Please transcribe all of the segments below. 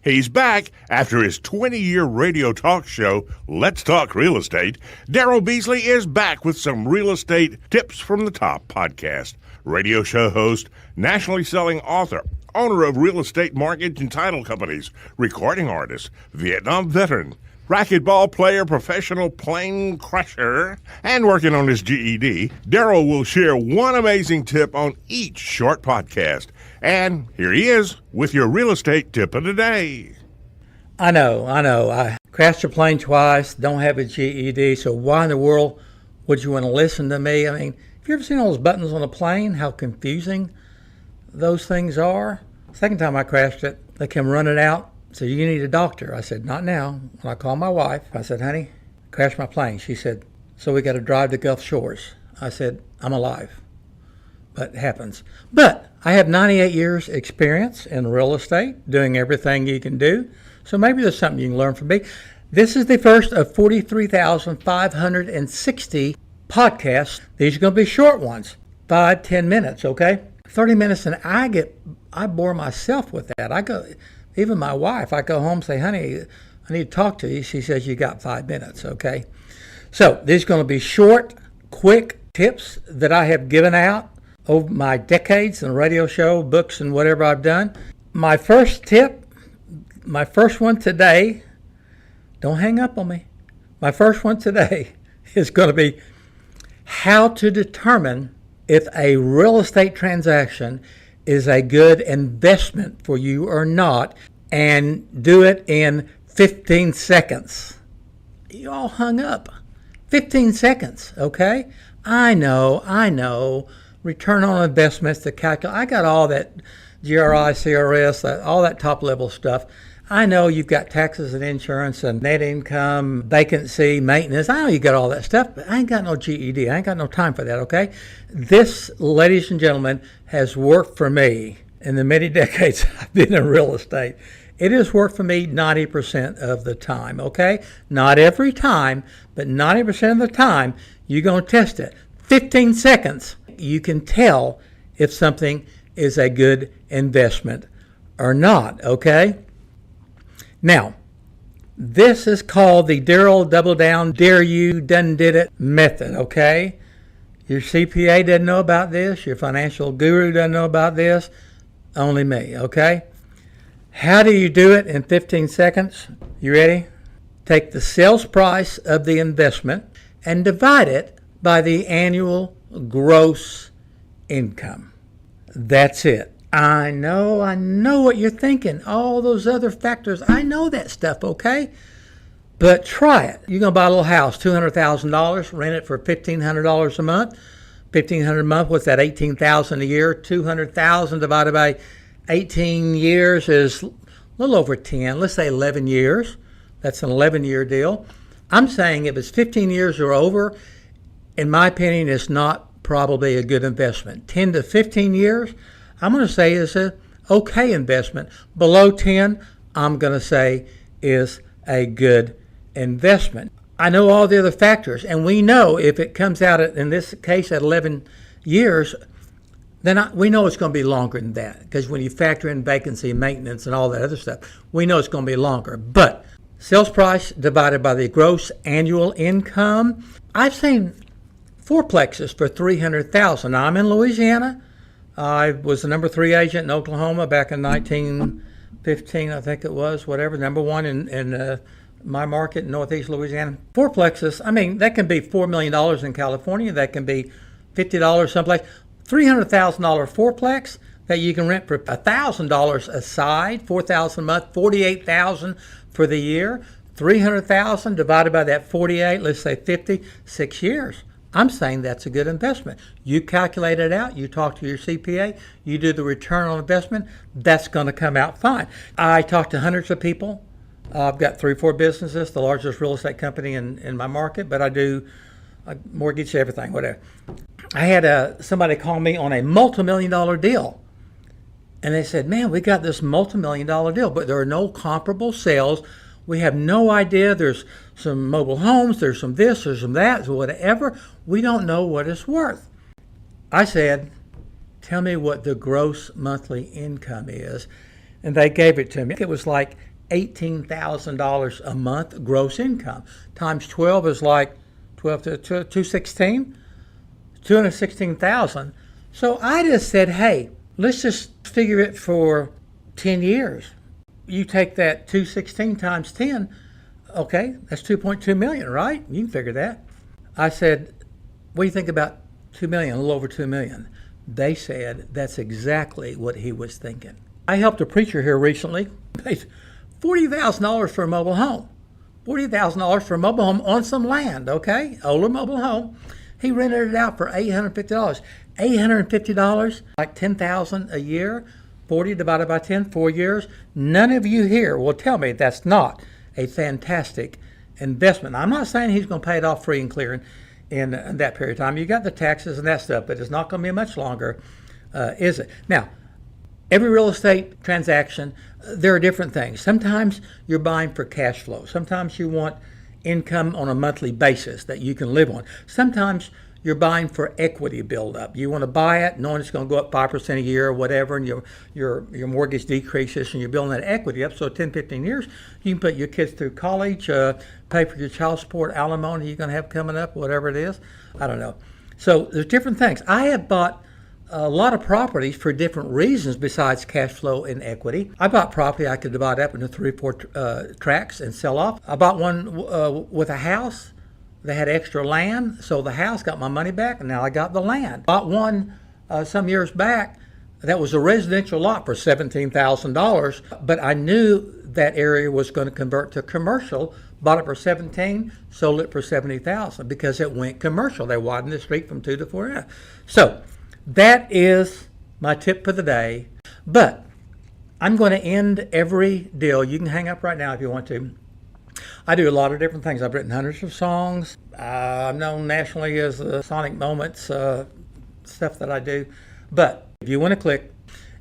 He's back after his 20-year radio talk show, Let's Talk Real Estate. Daryl Beasley is back with some real estate tips from the top podcast. Radio show host, nationally selling author, owner of real estate mortgage and title companies, recording artist, Vietnam veteran, racquetball player, professional plane crusher, and working on his GED, Daryl will share one amazing tip on each short podcast. And here he is with your real estate tip of the day. I know. I crashed a plane twice, don't have a GED, so why in the world would you want to listen to me? I mean, have you ever seen all those buttons on a plane, how confusing those things are? Second time I crashed it, they came running out. So you need a doctor. I said, not now. When I called my wife, I said, honey, crashed my plane. She said, so we got to drive to Gulf Shores. I said, I'm alive. But it happens. But I have 98 years experience in real estate, doing everything you can do. So maybe there's something you can learn from me. This is the first of 43,560 podcasts. These are going to be short ones, 5-10 minutes, okay? 30 minutes, and I bore myself with that. Even my wife, I go home and say, honey, I need to talk to you. She says, you got 5 minutes, okay? So these are going to be short, quick tips that I have given out over my decades in radio show, books, and whatever I've done. My first tip, my first one today, don't hang up on me. My first one today is going to be how to determine if a real estate transaction is a good investment for you or not, and do it in 15 seconds. You all hung up. 15 seconds, okay? I know. Return on investments to calculate. I got all that GRI, CRS, all that top level stuff. I know you've got taxes and insurance and net income, vacancy, maintenance. I know you got all that stuff, but I ain't got no GED. I ain't got no time for that, okay? This, ladies and gentlemen, has worked for me in the many decades I've been in real estate. It has worked for me 90% of the time, okay? Not every time, but 90% of the time, you're going to test it. 15 seconds, you can tell if something is a good investment or not, okay? Now, this is called the Daryl Double Down, Dare You, Done Did It method, okay? Your CPA doesn't know about this. Your financial guru doesn't know about this. Only me, okay? How do you do it in 15 seconds? You ready? Take the sales price of the investment and divide it by the annual gross income. That's it. I know what you're thinking. All those other factors, I know that stuff, okay? But try it. You're going to buy a little house, $200,000, rent it for $1,500 a month. $1,500 a month, what's that, $18,000 a year? $200,000 divided by 18 years is a little over 10. Let's say 11 years. That's an 11-year deal. I'm saying if it's 15 years or over, in my opinion, it's not probably a good investment. 10 to 15 years, I'm going to say is an okay investment. Below 10, I'm going to say is a good investment. I know all the other factors, and we know if it comes out, in this case, at 11 years, then we know it's going to be longer than that, because when you factor in vacancy, maintenance, and all that other stuff, we know it's going to be longer. But sales price divided by the gross annual income, I've seen fourplexes for $300,000. Now, I'm in Louisiana. I was the number 3 agent in Oklahoma back in 1915, I think it was, whatever, number 1 in my market in Northeast Louisiana. Fourplexes, I mean, that can be $4 million in California. That can be $50 someplace. $300,000 fourplex that you can rent for $1,000 aside, $4,000 a month, $48,000 for the year. $300,000 divided by that 48, let's say 50, 6 years. I'm saying that's a good investment. You calculate it out, you talk to your CPA, you do the return on investment, that's going to come out fine. I talk to hundreds of people. I've got 3 or 4 businesses, the largest real estate company in my market, but I do mortgage, everything, whatever. I had somebody call me on a multi-million-dollar deal. And they said, man, we got this multi-million-dollar deal, but there are no comparable sales. We have no idea. There's some mobile homes, there's some this, there's some that, whatever. We don't know what it's worth. I said, tell me what the gross monthly income is. And they gave it to me. It was like $18,000 a month gross income. Times 12 is like 12 to 216, 216,000. So I just said, hey, let's just figure it for 10 years. You take that 216 times 10, okay, that's 2.2 million, right? You can figure that. I said, what do you think about 2 million, a little over 2 million? They said that's exactly what he was thinking. I helped a preacher here recently, paid $40,000 for a mobile home. $40,000 for a mobile home on some land, okay? Older mobile home. He rented it out for $850. $850, like $10,000 a year, 40 divided by 10, 4 years. None of you here will tell me that's not a fantastic investment. I'm not saying he's going to pay it off free and clear in that period of time. You got the taxes and that stuff, but it's not going to be much longer, is it? Now, every real estate transaction, there are different things. Sometimes you're buying for cash flow. Sometimes you want income on a monthly basis that you can live on. Sometimes you're buying for equity buildup. You want to buy it knowing it's going to go up 5% a year or whatever, and your mortgage decreases, and you're building that equity up. So 10, 15 years, you can put your kids through college, pay for your child support, alimony you're going to have coming up, whatever it is. I don't know. So there's different things. I have bought a lot of properties for different reasons besides cash flow and equity. I bought property I could divide up into 3 or 4 tracts and sell off. I bought one with a house. They had extra land, so the house got my money back, and now I got the land. Bought one some years back that was a residential lot for $17,000, but I knew that area was going to convert to commercial. Bought it for $17,000, sold it for $70,000 because it went commercial. They widened the street from 2 to 4. So that is my tip for the day. But I'm going to end every deal. You can hang up right now if you want to. I do a lot of different things. I've written hundreds of songs. I'm known nationally as the Sonic Moments, stuff that I do. But if you want to click,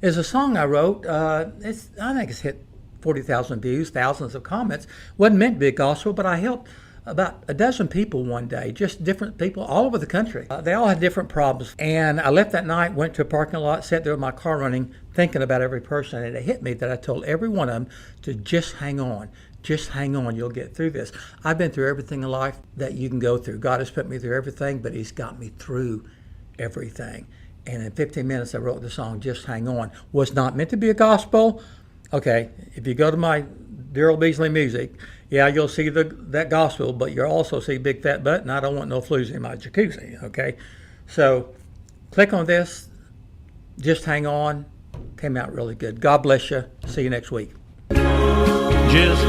is a song I wrote. I think it's hit 40,000 views, thousands of comments. Wasn't meant to be a gospel, but I helped about a dozen people one day, just different people all over the country. They all had different problems. And I left that night, went to a parking lot, sat there with my car running, thinking about every person. And it hit me that I told every one of them to just hang on. Just hang on, you'll get through this. I've been through everything in life that you can go through. God has put me through everything, but he's got me through everything. And in 15 minutes, I wrote the song, Just Hang On. Was not meant to be a gospel. Okay, if you go to my Daryl Beasley Music, yeah, you'll see that gospel, but you'll also see Big Fat Butt, and I don't want no flues in my jacuzzi, okay? So click on this, Just Hang On. Came out really good. God bless you. See you next week. Just